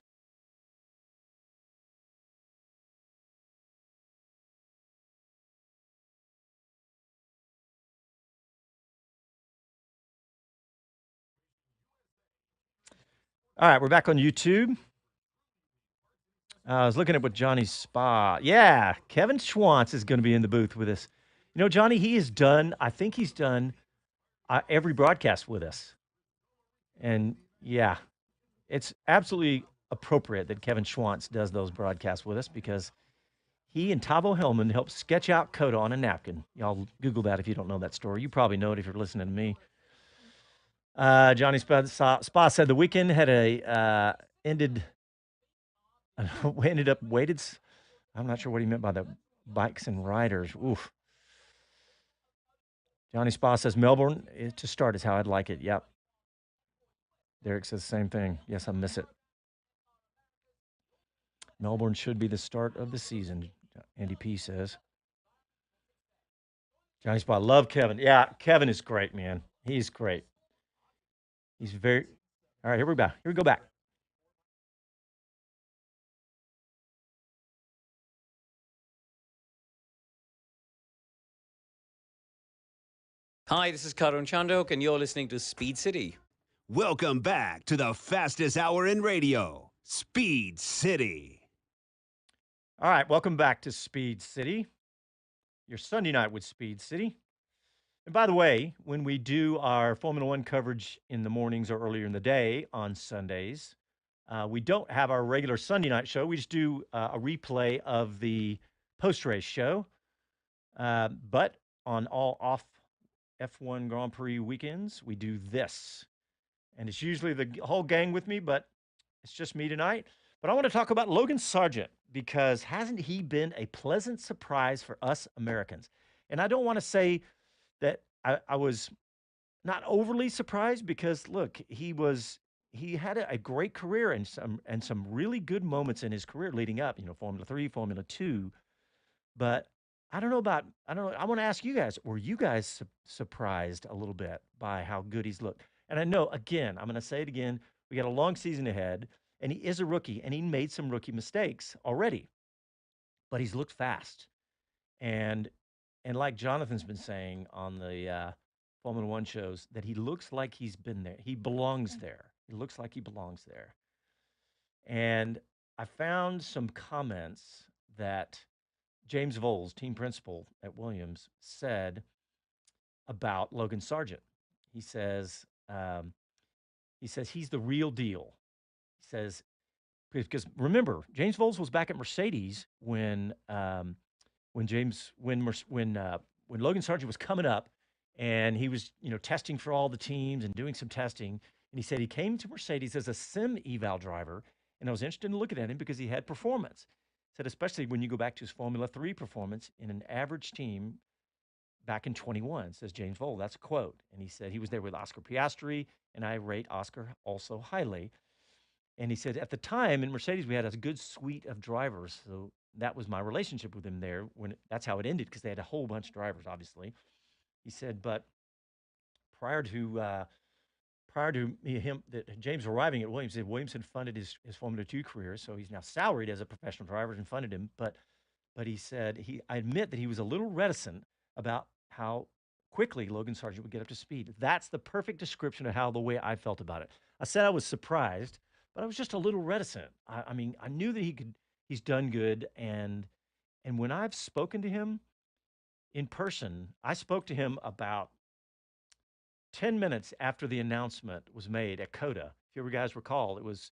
All right, we're back on YouTube. I was looking at what Johnny Spa. Yeah, Kevin Schwantz is going to be in the booth with us. You know, Johnny, I think he's done every broadcast with us. And yeah, it's absolutely appropriate that Kevin Schwantz does those broadcasts with us because he and Tavo Hellman helped sketch out Coda on a napkin. Y'all Google that if you don't know that story. You probably know it if you're listening to me. Johnny Spa said the weekend had ended up weighted. I'm not sure what he meant by the bikes and riders. Oof. Johnny Spa says Melbourne to start is how I'd like it. Yep. Derek says the same thing. Yes, I miss it. Melbourne should be the start of the season, Andy P says. Johnny Spa, love Kevin. Yeah, Kevin is great, man. He's great. He's very. All right, here we go. Here we go back. Hi, this is Karun Chandok, and you're listening to Speed City. Welcome back to the fastest hour in radio, Speed City. All right, welcome back to Speed City, your Sunday night with Speed City. And by the way, when we do our Formula One coverage in the mornings or earlier in the day on Sundays, we don't have our regular Sunday night show. We just do a replay of the post-race show. But on all off F1 Grand Prix weekends, we do this. And it's usually the whole gang with me, but it's just me tonight. But I want to talk about Logan Sargent because hasn't he been a pleasant surprise for us Americans? And I don't want to say that I was not overly surprised because look, he had a great career and some really good moments in his career leading up, Formula 3, Formula 2. But I don't know. I want to ask you guys, were you guys surprised a little bit by how good he's looked? And I know, again, I'm going to say it again, we got a long season ahead, and he is a rookie, and he made some rookie mistakes already, but he's looked fast. And like Jonathan's been saying on the Formula One shows, that he looks like he's been there. He belongs there. He looks like he belongs there. And I found some comments that James Voles, team principal at Williams, said about Logan Sargent. He says he's the real deal. He says because remember James Voles was back at Mercedes when Logan Sargent was coming up, and he was testing for all the teams and doing some testing. And he said he came to Mercedes as a sim eval driver, and I was interested in looking at him because he had performance. Said especially when you go back to his Formula 3 performance in an average team back in 21, says James Vole. That's a quote. And he said he was there with Oscar Piastri, and I rate Oscar also highly. And he said at the time in Mercedes, we had a good suite of drivers. So that was my relationship with him there. That's how it ended because they had a whole bunch of drivers, obviously. He said, but prior to James arriving at Williams, Williams had funded his Formula 2 career, so he's now salaried as a professional driver and funded him. But he said I admit that he was a little reticent about how quickly Logan Sargent would get up to speed. That's the perfect description of how the way I felt about it. I said I was surprised, but I was just a little reticent. I mean, I knew that he's done good, and when I've spoken to him in person, I spoke to him about 10 minutes after the announcement was made at Coda. If you guys recall, it was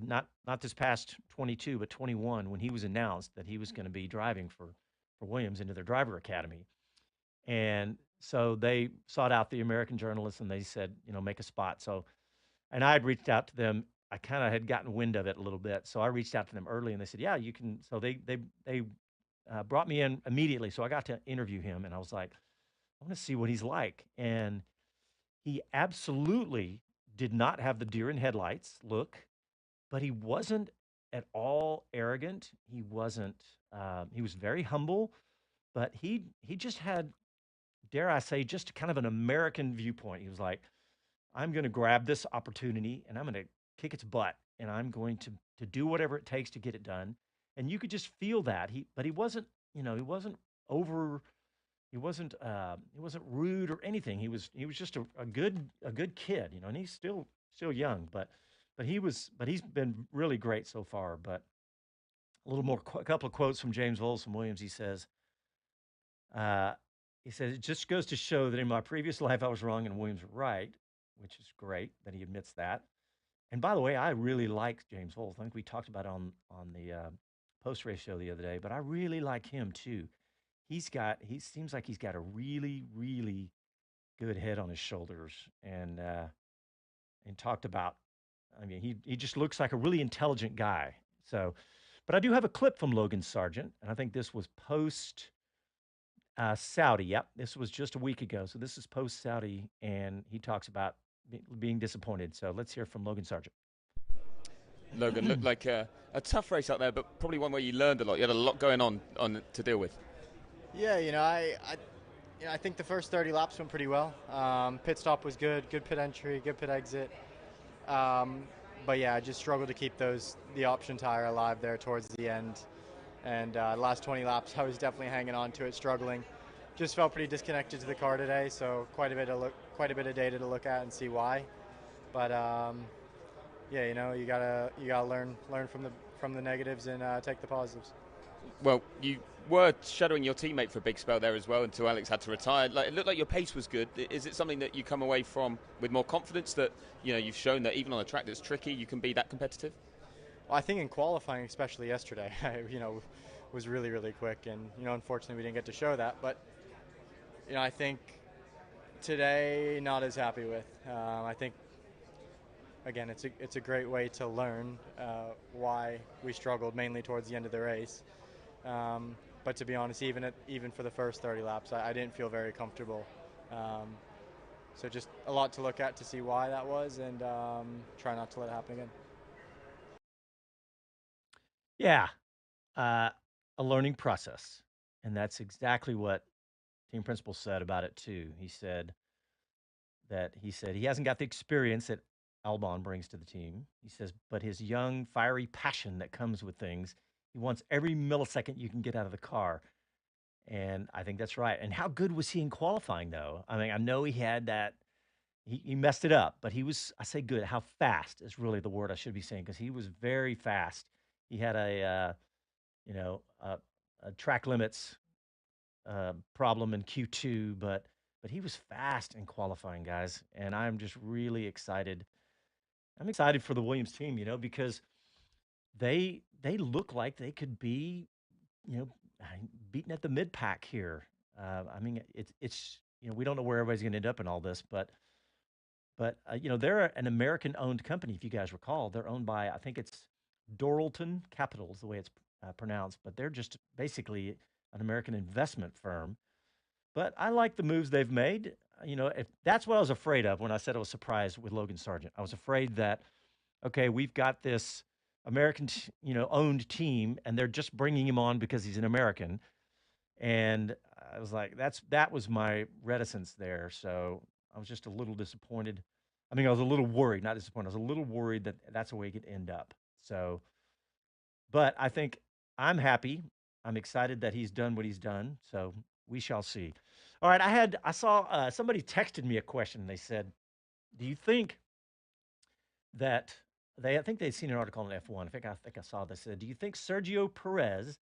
not this past 22, but 21 when he was announced that he was going to be driving for Williams into their driver academy. And so they sought out the American journalists and they said, make a spot. So, and I had reached out to them. I kind of had gotten wind of it a little bit. So I reached out to them early and they said, yeah, you can. So they brought me in immediately. So I got to interview him and I was like, I want to see what he's like. And he absolutely did not have the deer in headlights look. but he wasn't at all arrogant. He wasn't. He was very humble, but he just had, dare I say, just kind of an American viewpoint. He was like, I'm going to grab this opportunity and I'm going to kick its butt and I'm going to do whatever it takes to get it done. And you could just feel that. But he wasn't, he wasn't over. He wasn't rude or anything. He was just a good kid, and he's still young, but he's been really great so far. But a little more, a couple of quotes from James Voles from Williams. Uh, he says, it just goes to show that in my previous life I was wrong and Williams right, which is great that he admits that. And by the way, I really like James Voles. I think we talked about it on the post race show the other day, but I really like him too. He seems like he's got a really, really good head on his shoulders, and talked about. I mean, he just looks like a really intelligent guy. So, but I do have a clip from Logan Sargent, and I think this was post Saudi. Yep, this was just a week ago. So this is post Saudi, and he talks about being disappointed. So let's hear from Logan Sargent. Logan looked like a tough race out there, but probably one where you learned a lot. You had a lot going on to deal with. Yeah, I think the first 30 laps went pretty well. Pit stop was good pit entry, good pit exit. But yeah, I just struggled to keep the option tire alive there towards the end. And the last 20 laps, I was definitely hanging on to it, struggling. Just felt pretty disconnected to the car today, so quite a bit of data to look at and see why. But yeah, you gotta learn from the negatives and take the positives. Well, you were shadowing your teammate for a big spell there as well until Alex had to retire. It looked like your pace was good. Is it something that you come away from with more confidence that you've shown that even on a track that's tricky, you can be that competitive? Well, I think in qualifying, especially yesterday, I was really, really quick, and unfortunately we didn't get to show that. But I think today not as happy with. I think again it's a great way to learn why we struggled mainly towards the end of the race. But to be honest, even for the first 30 laps, I didn't feel very comfortable. So just a lot to look at to see why that was, and try not to let it happen again. Yeah, a learning process, and that's exactly what team principal said about it too. He said he hasn't got the experience that Albon brings to the team. He says, but his young, fiery passion that comes with things, he wants every millisecond you can get out of the car. And I think that's right. And how good was he in qualifying, though? I mean, I know he had that. He messed it up, but I say good. How fast is really the word I should be saying, because he was very fast. He had a track limits problem in Q2, but he was fast in qualifying, guys. And I'm just really excited. I'm excited for the Williams team, because they look like they could be, you know, beaten at the mid pack here. I mean, it's we don't know where everybody's going to end up in all this, but they're an American-owned company. If you guys recall, they're owned by, I think it's Doralton Capital is the way it's pronounced, but they're just basically an American investment firm. But I like the moves they've made. If that's what I was afraid of when I said I was surprised with Logan Sargent. I was afraid that, okay, we've got this American, owned team, and they're just bringing him on because he's an American. And I was like, that was my reticence there. So I was just a little disappointed. I mean, I was a little worried, not disappointed. I was a little worried that that's the way it could end up. So, but I think I'm happy. I'm excited that he's done what he's done. So we shall see. All right, I saw somebody texted me a question. They said, "Do you think that I think they'd seen an article on F1. I think I saw this. Do you think Sergio Perez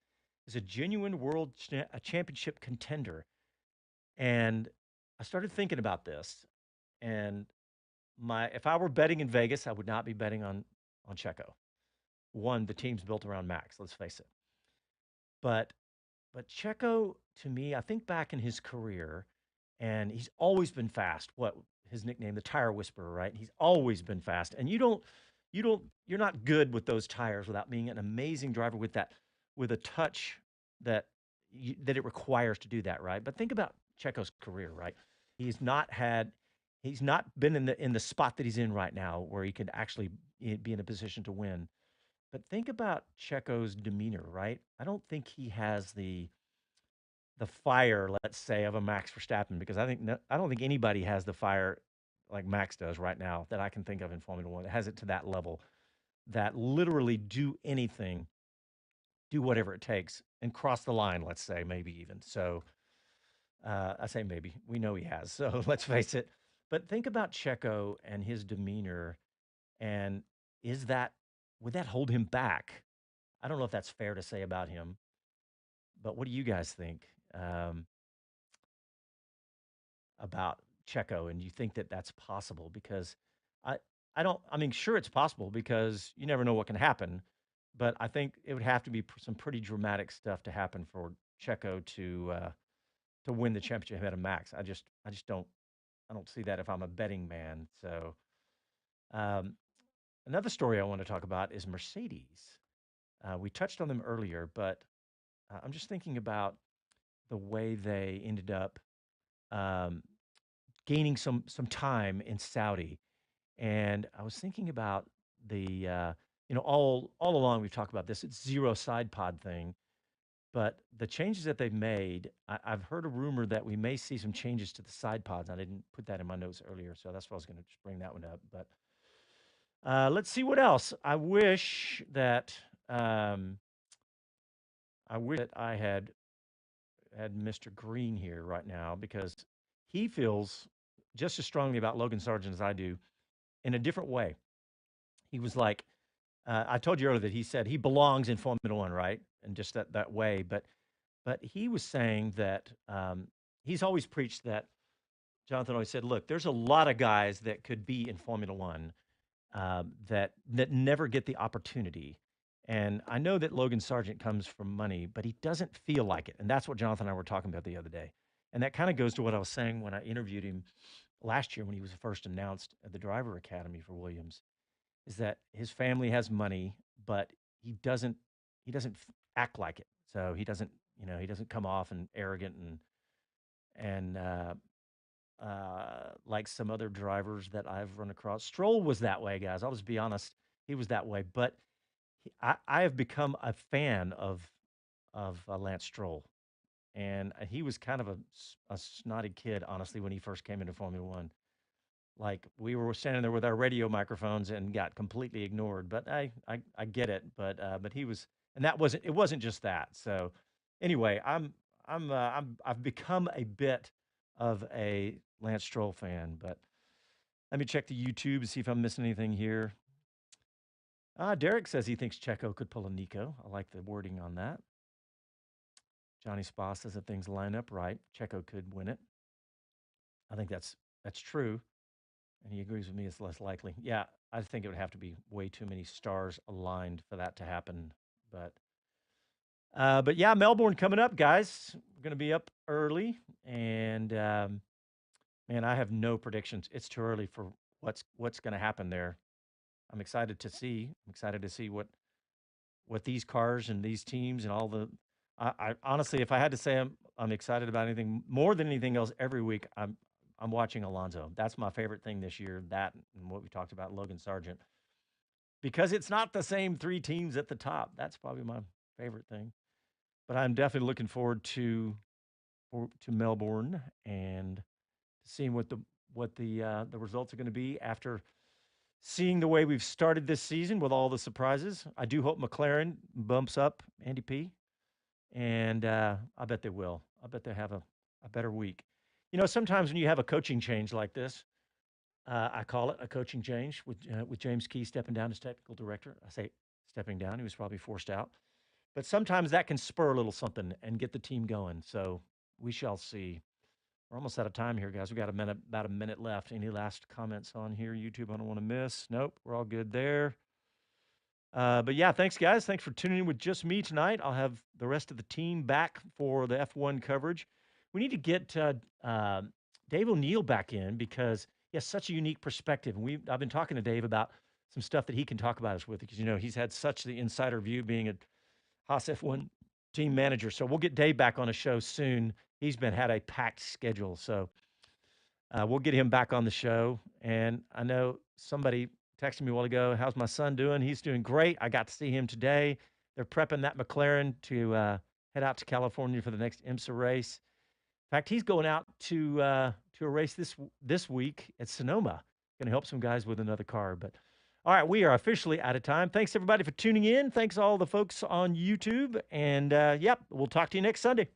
is a genuine world championship contender?" And I started thinking about this. And if I were betting in Vegas, I would not be betting on Checo. One, the team's built around Max. Let's face it. But Checo, to me, I think back in his career, and he's always been fast. What his nickname, the tire whisperer, right? He's always been fast, and you're not good with those tires without being an amazing driver with a touch that it requires to do that, right? But think about Checo's career, right? He's not been in the spot that he's in right now where he can actually be in a position to win. But think about Checo's demeanor, right? I don't think he has the fire, let's say, of a Max Verstappen because I don't think anybody has the fire like Max does right now that I can think of in Formula One. It has it to that level that literally do anything, do whatever it takes, and cross the line. Let's say maybe even so. I say maybe we know he has. So let's face it. But think about Checo and his demeanor, and is that would that hold him back? I don't know if that's fair to say about him, but what do you guys think? About Checo, and you think that that's possible? Because I I don't. I mean, sure, it's possible because you never know what can happen, but I think it would have to be some pretty dramatic stuff to happen for Checo to win the championship ahead of Max. I just don't see that if I'm a betting man. So um, another story I want to talk about is Mercedes. We touched on them earlier, but I'm just thinking about the way they ended up um, gaining some time in Saudi. And I was thinking about all along we've talked about this. It's zero side pod thing, but the changes that they've made, I've heard a rumor that we may see some changes to the side pods. I didn't put that in my notes earlier, so that's why I was going to just bring that one up. But let's see what else. Um, I wish that I had Mr. Green here right now because he feels just as strongly about Logan Sargent as I do in a different way. He was like, I told you earlier that he said he belongs in Formula One, right? And just that way. But he was saying that he's always preached that. Jonathan always said, "Look, there's a lot of guys that could be in Formula One that never get the opportunity." And I know that Logan Sargent comes from money, but he doesn't feel like it. And that's what Jonathan and I were talking about the other day. And that kind of goes to what I was saying when I interviewed him last year when he was first announced at the driver academy for Williams is that his family has money, but he doesn't act like it. So he doesn't come off and arrogant and like some other drivers that I've run across. Stroll was that way, guys. I'll just be honest. He was that way, but I have become a fan of Lance Stroll, and he was kind of a snotty kid, honestly, when he first came into Formula One. Like, we were standing there with our radio microphones and got completely ignored, but I get it, but he was and that wasn't it wasn't just that. So, anyway, I've become a bit of a Lance Stroll fan, but let me check the YouTube and see if I'm missing anything here. Derek says he thinks Checo could pull a Nico. I like the wording on that. Johnny Spa says that things line up right, Checo could win it. I think that's true. And he agrees with me, it's less likely. Yeah, I think it would have to be way too many stars aligned for that to happen. But yeah, Melbourne coming up, guys. We're going to be up early, and man, I have no predictions. It's too early for what's going to happen there. I'm excited to see. I'm excited to see what these cars and these teams and all the. I honestly, if I had to say I'm excited about anything more than anything else every week, I'm watching Alonso. That's my favorite thing this year. That and what we talked about, Logan Sargent, because it's not the same three teams at the top. That's probably my favorite thing. But I'm definitely looking forward to Melbourne and seeing what the results are going to be after seeing the way we've started this season with all the surprises. I do hope McLaren bumps up Andy P, and I bet they will. I bet they have a better week. Sometimes when you have a coaching change like this, I call it a coaching change with James Key stepping down as technical director. I say stepping down; he was probably forced out. But sometimes that can spur a little something and get the team going. So we shall see. We're almost out of time here, guys. We got about a minute left. Any last comments on here, YouTube? I don't want to miss. Nope, we're all good there. But yeah, thanks, guys. Thanks for tuning in with just me tonight. I'll have the rest of the team back for the F1 coverage. We need to get Dave O'Neill back in because he has such a unique perspective. And I've been talking to Dave about some stuff that he can talk about us with because he's had such the insider view being a Haas F1 team manager. So we'll get Dave back on a show soon. He's had a packed schedule, so we'll get him back on the show. And I know somebody texted me a while ago. How's my son doing? He's doing great. I got to see him today. They're prepping that McLaren to head out to California for the next IMSA race. In fact, he's going out to a race this week at Sonoma. Going to help some guys with another car. But all right, we are officially out of time. Thanks everybody for tuning in. Thanks all the folks on YouTube. And yep, we'll talk to you next Sunday.